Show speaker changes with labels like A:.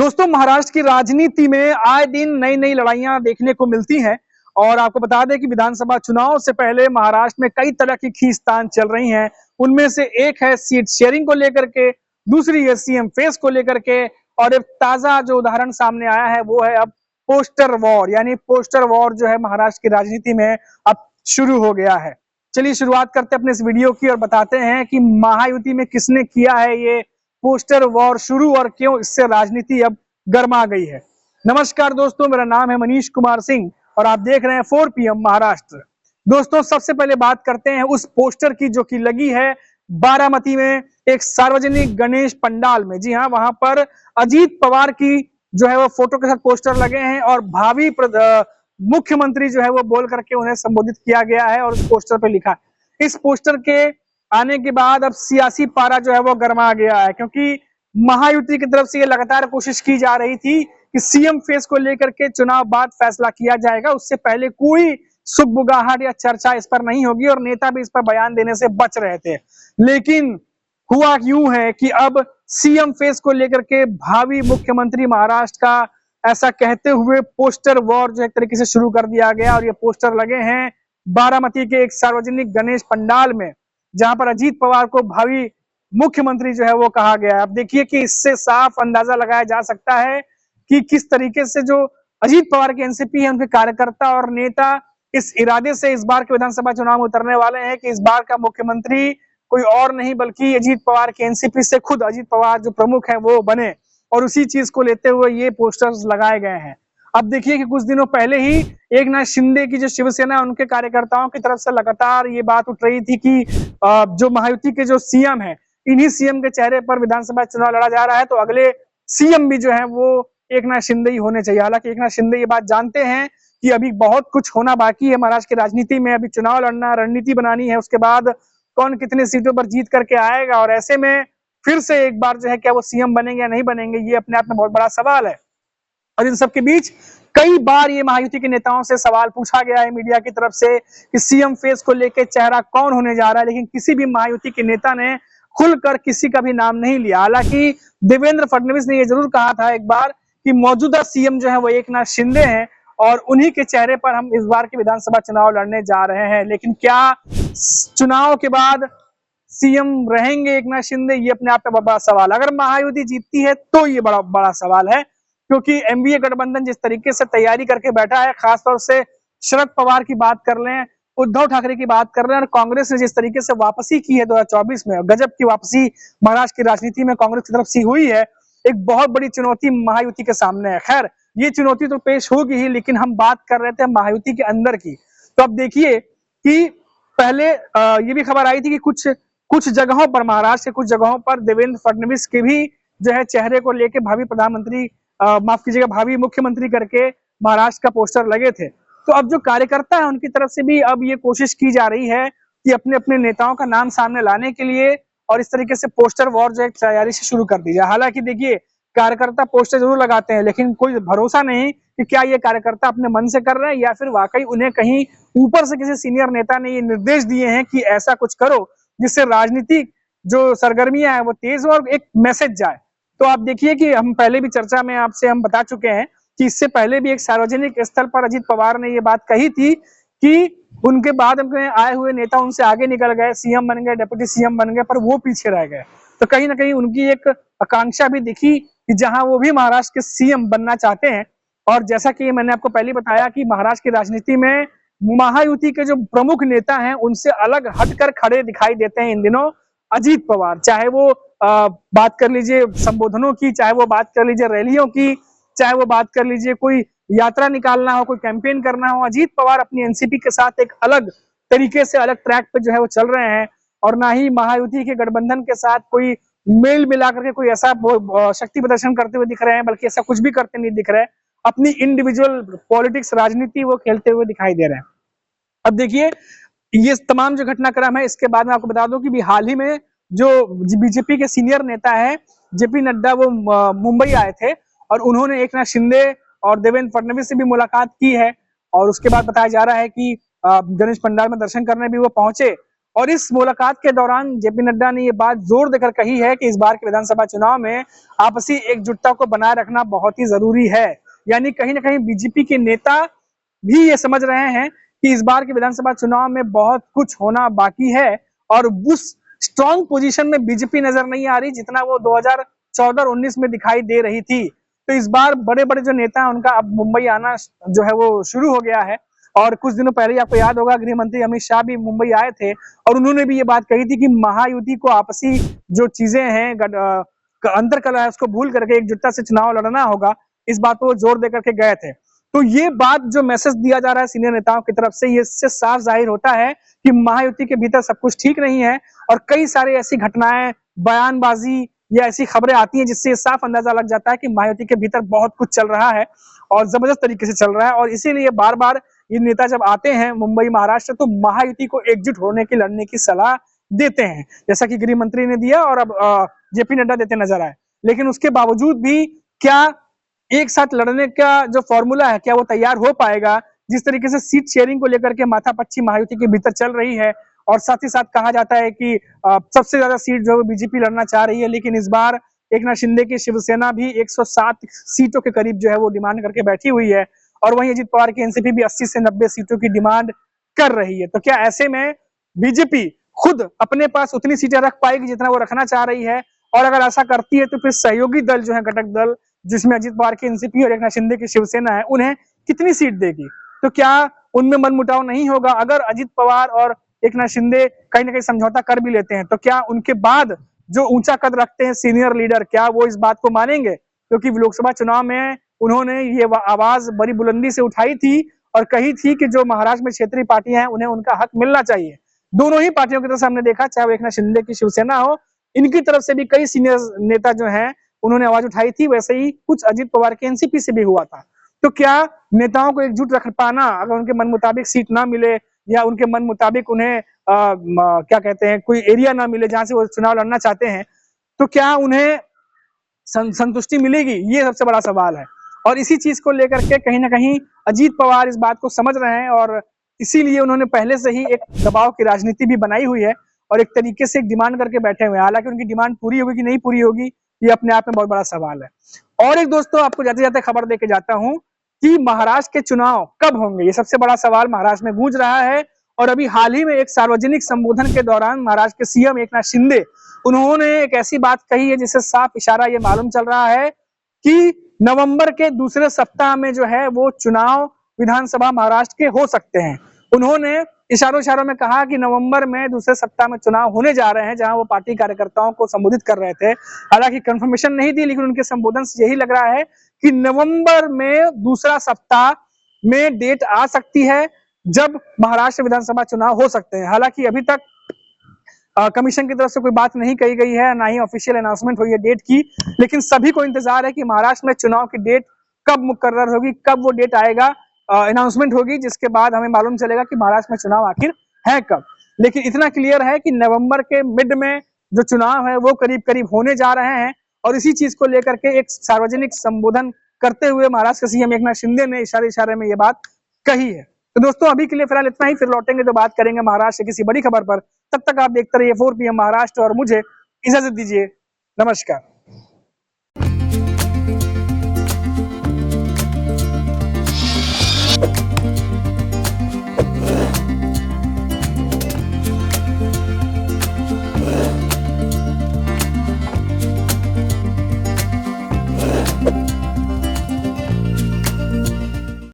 A: दोस्तों, महाराष्ट्र की राजनीति में आए दिन नई नई लड़ाइयां देखने को मिलती हैं। और आपको बता दें कि विधानसभा चुनाव से पहले महाराष्ट्र में कई तरह की खींचतान चल रही हैं। उनमें से एक है सीट शेयरिंग को लेकर के, दूसरी है सीएम फेस को लेकर के, और एक ताजा जो उदाहरण सामने आया है वो है अब पोस्टर वॉर। यानी पोस्टर वॉर जो है महाराष्ट्र की राजनीति में अब शुरू हो गया है। चलिए शुरुआत करते हैं अपने इस वीडियो की और बताते हैं कि महायुति में किसने किया है ये पोस्टर वॉर शुरू और क्यों इससे राजनीति अब गर्मा गई है। नमस्कार दोस्तों, मेरा नाम है मनीष कुमार सिंह और आप देख रहे हैं 4 PM महाराष्ट्र। दोस्तों, सबसे पहले बात करते हैं उस पोस्टर की जो कि लगी है बारामती में एक सार्वजनिक गणेश पंडाल में। जी हाँ, वहां पर अजीत पवार की जो है वो फोटो के साथ पोस्टर लगे हैं और भावी मुख्यमंत्री जो है वो बोल करके उन्हें संबोधित किया गया है और उस पोस्टर पे लिखा है। इस पोस्टर के आने के बाद अब सियासी पारा जो है वो गर्मा गया है, क्योंकि महायुति की तरफ से ये लगातार कोशिश की जा रही थी कि सीएम फेस को लेकर के चुनाव बाद फैसला किया जाएगा, उससे पहले कोई सुगबुगाहट या चर्चा इस पर नहीं होगी और नेता भी इस पर बयान देने से बच रहे थे। लेकिन हुआ यूं है कि अब सीएम फेस को लेकर के भावी मुख्यमंत्री महाराष्ट्र का ऐसा कहते हुए पोस्टर वॉर जो एक तरीके से शुरू कर दिया गया और ये पोस्टर लगे हैं बारामती के एक सार्वजनिक गणेश पंडाल में, जहां पर अजीत पवार को भावी मुख्यमंत्री जो है वो कहा गया है। अब देखिए कि इससे साफ अंदाजा लगाया जा सकता है कि किस तरीके से जो अजीत पवार के एनसीपी है उनके कार्यकर्ता और नेता इस इरादे से इस बार के विधानसभा चुनाव में उतरने वाले हैं कि इस बार का मुख्यमंत्री कोई और नहीं बल्कि अजीत पवार के एनसीपी से खुद अजीत पवार जो प्रमुख है वो बने, और उसी चीज को लेते हुए ये पोस्टर्स लगाए गए हैं। अब देखिए कि कुछ दिनों पहले ही एकनाथ शिंदे की जो शिवसेना उनके कार्यकर्ताओं की तरफ से लगातार ये बात उठ रही थी कि जो महायुति के जो सीएम है, इन्हीं सीएम के चेहरे पर विधानसभा चुनाव लड़ा जा रहा है, तो अगले सीएम भी जो है वो एकनाथ शिंदे ही होने चाहिए। हालांकि एकनाथ शिंदे ये बात जानते हैं कि अभी बहुत कुछ होना बाकी है महाराष्ट्र की राजनीति में, अभी चुनाव लड़ना, रणनीति बनानी है, उसके बाद कौन कितने सीटों पर जीत करके आएगा और ऐसे में फिर से एक बार जो है क्या वो सीएम बनेंगे या नहीं बनेंगे, ये अपने आप में बहुत बड़ा सवाल है। और इन सबके बीच कई बार ये महायुति के नेताओं से सवाल पूछा गया है मीडिया की तरफ से कि सीएम फेस को लेकर चेहरा कौन होने जा रहा है, लेकिन किसी भी महायुति के नेता ने खुलकर किसी का भी नाम नहीं लिया। हालांकि देवेंद्र फडणवीस ने यह जरूर कहा था एक बार कि मौजूदा सीएम जो है वो एकनाथ शिंदे हैं और उन्हीं के चेहरे पर हम इस बार के विधानसभा चुनाव लड़ने जा रहे हैं। लेकिन क्या चुनाव के बाद सीएम रहेंगे एकनाथ शिंदे, ये अपने आप में बड़ा सवाल। अगर महायुति जीतती है तो ये बड़ा बड़ा सवाल है, क्योंकि एमवीए गठबंधन जिस तरीके से तैयारी करके बैठा है, खासतौर से शरद पवार की बात कर लें, उद्धव ठाकरे की बात कर रहे हैं और कांग्रेस ने जिस तरीके से वापसी की है 2024 में, गजब की वापसी महाराष्ट्र की राजनीति में कांग्रेस की तरफ से हुई है, एक बहुत बड़ी चुनौती महायुति के सामने है। खैर, ये चुनौती तो पेश होगी ही, लेकिन हम बात कर रहे थे महायुति के अंदर की। तो अब देखिए कि पहले ये भी खबर आई थी कि कुछ जगहों पर, महाराष्ट्र के कुछ जगहों पर देवेंद्र फडणवीस के भी जो है चेहरे को लेकर भावी प्रधानमंत्री माफ कीजिएगा भावी मुख्यमंत्री करके महाराष्ट्र का पोस्टर लगे थे। तो अब जो कार्यकर्ता है उनकी तरफ से भी अब ये कोशिश की जा रही है कि अपने अपने नेताओं का नाम सामने लाने के लिए और इस तरीके से पोस्टर वॉर जो है तैयारी से शुरू कर दी जाए। हालांकि देखिए, कार्यकर्ता पोस्टर जरूर लगाते हैं, लेकिन कोई भरोसा नहीं कि क्या ये कार्यकर्ता अपने मन से कर रहे हैं या फिर वाकई उन्हें कहीं ऊपर से किसी सीनियर नेता ने ये निर्देश दिए हैं कि ऐसा कुछ करो जिससे राजनीतिक जो सरगर्मियां हैं वो तेज हो और एक मैसेज जाए। तो आप देखिए कि हम पहले भी चर्चा में आपसे हम बता चुके हैं कि इससे पहले भी एक सार्वजनिक स्थल पर अजीत पवार ने ये बात कही थी कि उनके बाद उनके आए हुए नेता उनसे आगे निकल गए, सीएम बन गए, डिप्टी सीएम बन गए, पर वो पीछे रह गए। तो कहीं ना कहीं उनकी एक आकांक्षा भी दिखी कि जहां वो भी महाराष्ट्र के सीएम बनना चाहते हैं। और जैसा कि मैंने आपको पहले बताया कि महाराष्ट्र की राजनीति में महायुति के जो प्रमुख नेता हैं उनसे अलग हटकर खड़े दिखाई देते हैं इन दिनों अजीत पवार। चाहे वो बात कर लीजिए संबोधनों की, चाहे वो बात कर लीजिए रैलियों की, चाहे वो बात कर लीजिए कोई यात्रा निकालना हो, कोई कैंपेन करना हो, अजीत पवार अपनी एनसीपी के साथ एक अलग तरीके से अलग ट्रैक पे जो है वो चल रहे हैं और ना ही महायुति के गठबंधन के साथ कोई मेल मिलाकर के कोई ऐसा शक्ति प्रदर्शन करते हुए दिख रहे हैं, बल्कि ऐसा कुछ भी करते नहीं दिख रहे हैं। अपनी इंडिविजुअल पॉलिटिक्स राजनीति वो खेलते हुए दिखाई दे रहे हैं। अब देखिए, ये तमाम जो घटनाक्रम है, इसके बाद मैं आपको बता दूं कि हाल ही में जो बीजेपी के सीनियर नेता है जेपी नड्डा, वो मुंबई आए थे और उन्होंने एकनाथ शिंदे और देवेंद्र फडणवीस से भी मुलाकात की है। और उसके बाद बताया जा रहा है कि गणेश पंडाल में दर्शन करने भी वो पहुंचे और इस मुलाकात के दौरान जेपी नड्डा ने ये बात जोर देकर कही है कि इस बार के विधानसभा चुनाव में आपसी एकजुटता को बनाए रखना बहुत ही जरूरी है। यानी कहीं ना कहीं बीजेपी के नेता भी ये समझ रहे हैं कि इस बार के विधानसभा चुनाव में बहुत कुछ होना बाकी है और उस स्ट्रॉन्ग पोजीशन में बीजेपी नजर नहीं आ रही जितना वो 2014 और 19 में दिखाई दे रही थी। तो इस बार बड़े बड़े जो नेता हैं उनका अब मुंबई आना जो है वो शुरू हो गया है। और कुछ दिनों पहले आपको याद होगा गृह मंत्री अमित शाह भी मुंबई आए थे और उन्होंने भी ये बात कही थी कि महायुति को आपसी जो चीजें हैं अंतर कलह है उसको भूल करके एकजुटता से चुनाव लड़ना होगा। इस बात को जोर देकर के गए थे। तो ये बात जो मैसेज दिया जा रहा है सीनियर नेताओं की तरफ से, ये इससे साफ जाहिर होता है कि महायुति के भीतर सब कुछ ठीक नहीं है और कई सारी ऐसी घटनाएं, बयानबाजी या ऐसी खबरें आती हैं जिससे साफ अंदाजा लग जाता है कि महायुति के भीतर बहुत कुछ चल रहा है और जबरदस्त तरीके से चल रहा है। और इसीलिए बार बार ये नेता जब आते हैं मुंबई महाराष्ट्र तो महायुति को एकजुट होने की, लड़ने की सलाह देते हैं, जैसा कि गृह मंत्री ने दिया और अब जेपी नड्डा देते नजर आए। लेकिन उसके बावजूद भी क्या एक साथ लड़ने का जो फॉर्मूला है क्या वो तैयार हो पाएगा? जिस तरीके से सीट शेयरिंग को लेकर के माथापच्ची महायुति के भीतर चल रही है और साथ ही साथ कहा जाता है कि सबसे ज्यादा सीट जो बीजेपी लड़ना चाह रही है, लेकिन इस बार एकनाथ शिंदे की शिवसेना भी 107 सीटों के करीब जो है वो डिमांड करके बैठी हुई है और वहीं अजित पवार की एनसीपी भी 80 से 90 सीटों की डिमांड कर रही है। तो क्या ऐसे में बीजेपी खुद अपने पास उतनी सीटें रख पाएगी जितना वो रखना चाह रही है? और अगर ऐसा करती है तो फिर सहयोगी दल जो है, घटक दल जिसमें अजित पवार की एनसीपी और एकनाथ शिंदे की शिवसेना है, उन्हें कितनी सीट देगी? तो क्या उनमें मनमुटाव नहीं होगा? अगर अजित पवार और एकनाथ शिंदे कहीं ना कहीं समझौता कर भी लेते हैं तो क्या उनके बाद जो ऊंचा कद रखते हैं सीनियर लीडर, क्या वो इस बात को मानेंगे? क्योंकि लोकसभा चुनाव में उन्होंने ये आवाज बड़ी बुलंदी से उठाई थी और कही थी कि जो महाराष्ट्र में क्षेत्रीय पार्टियां हैं उन्हें उनका हक मिलना चाहिए। दोनों ही पार्टियों की तरफ से हमने देखा, चाहे वो एकनाथ शिंदे की शिवसेना हो, इनकी तरफ से भी कई सीनियर नेता जो हैं उन्होंने आवाज उठाई थी, वैसे ही कुछ अजित पवार के एनसीपी से भी हुआ था। तो क्या नेताओं को एकजुट रख पाना, अगर उनके मन मुताबिक सीट ना मिले या उनके मन मुताबिक उन्हें क्या कहते हैं कोई एरिया ना मिले जहां से वो चुनाव लड़ना चाहते हैं, तो क्या उन्हें संतुष्टि मिलेगी? ये सबसे बड़ा सवाल है। और इसी चीज को लेकर के कहीं ना कहीं अजीत पवार इस बात को समझ रहे हैं और इसीलिए उन्होंने पहले से ही एक दबाव की राजनीति भी बनाई हुई है और एक तरीके से एक डिमांड करके बैठे हुए हैं। हालांकि उनकी डिमांड पूरी होगी कि नहीं पूरी होगी ये अपने आप में बहुत बड़ा सवाल है। और एक दोस्तों आपको जाते जाते खबर देके जाता हूं कि महाराष्ट्र के चुनाव कब होंगे, ये सबसे बड़ा सवाल महाराष्ट्र में गूंज रहा है। और अभी हाल ही में एक सार्वजनिक संबोधन के दौरान महाराष्ट्र के सीएम एकनाथ शिंदे, उन्होंने एक ऐसी बात कही है जिससे साफ इशारा ये मालूम चल रहा है कि नवंबर के दूसरे सप्ताह में जो है वो चुनाव विधानसभा महाराष्ट्र के हो सकते हैं। उन्होंने इशारों में कहा कि नवंबर में दूसरे सप्ताह में चुनाव होने जा रहे हैं, जहां वो पार्टी कार्यकर्ताओं को संबोधित कर रहे थे। हालांकि कंफर्मेशन नहीं दी, लेकिन उनके संबोधन से यही लग रहा है कि नवंबर में दूसरा सप्ताह में डेट आ सकती है जब महाराष्ट्र विधानसभा चुनाव हो सकते हैं। हालांकि अभी तक कमीशन की तरफ से कोई बात नहीं कही गई है, ना ही ऑफिशियल अनाउंसमेंट हुई है डेट की, लेकिन सभी को इंतजार है कि महाराष्ट्र में चुनाव की डेट कब मुकर्रर होगी, कब वो डेट आएगा, अनाउंसमेंट होगी, जिसके बाद हमें मालूम चलेगा कि महाराष्ट्र में चुनाव आखिर है कब। लेकिन इतना क्लियर है कि नवंबर के मिड में जो चुनाव है वो करीब करीब होने जा रहे हैं। और इसी चीज को लेकर के एक सार्वजनिक संबोधन करते हुए महाराष्ट्र के सीएम एकनाथ शिंदे ने इशारे में ये बात कही है। तो दोस्तों अभी के लिए फिलहाल इतना ही, फिर लौटेंगे तो बात करेंगे महाराष्ट्र की किसी बड़ी खबर पर। तब तक आप देखते रहिए 4 PM महाराष्ट्र और मुझे इजाजत दीजिए। नमस्कार।